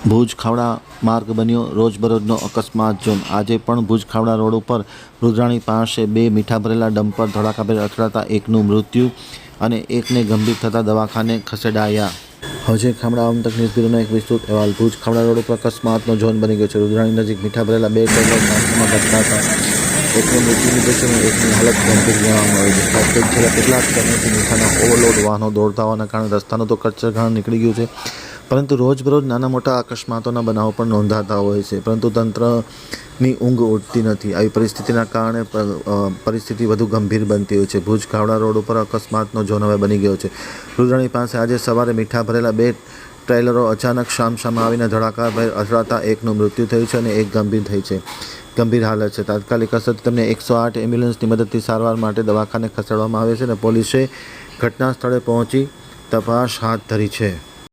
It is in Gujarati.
ભુજ ખાવડા માર્ગ બન્યો રોજબરોજનો અકસ્માત ઝોન। આજે પણ ભુજ ખાવડા રોડ ઉપર રુદ્રાણી પાસે બે મીઠા ભરેલા ડમ્પર ધડાકાભેર અથડાતા એકનું મૃત્યુ અને એકને ગંભીર થતા દવાખાને ખસેડાયા। હજે ખામડા આમતક ન્યૂઝ બ્યુરોનો એક વિસ્તૃત અહેવાલ। ભુજ ખાવડા રોડ ઉપર અકસ્માતનો ઝોન બની ગયો છે। રુદ્રાણી નજીક મીઠા ભરેલા બે ટ્રેલર ટ્રાન્સફોર્મર અથડાતા એકનું મૃત્યુ નિપજ્યું અને એકની હાલત ગંભીર જણાવવામાં આવી છે। ખાસ કરીને છેલ્લા કેટલાક સમયથી મીઠાના ઓવરલોડ વાહનો દોડતા હોવાના કારણે રસ્તાનું તો કચ્છરઘાણ નીકળી ગયું છે, પરંતુ રોજબરોજ નાના મોટા અકસ્માતોના બનાવો પણ નોંધાતા હોય છે, પરંતુ તંત્રની ઊંઘ ઉડતી નથી। આવી પરિસ્થિતિના કારણે પરિસ્થિતિ વધુ ગંભીર બનતી હોય છે। ભુજ ખાવડા રોડ ઉપર અકસ્માતનો ઝોન હવે બની ગયો છે। રુદ્રાણી પાસે આજે સવારે મીઠા ભરેલા બે ટ્રેલરો અચાનક સામસામે આવીને ધડાકાભેર અથડાતા એકનું મૃત્યુ થયું છે અને એક ગંભીર હાલત છે। તાત્કાલિક અસરથી તેમને 108 એમ્બ્યુલન્સની મદદથી સારવાર માટે દવાખાને ખસેડવામાં આવે છે અને પોલીસે ઘટના સ્થળે પહોંચી તપાસ હાથ ધરી છે।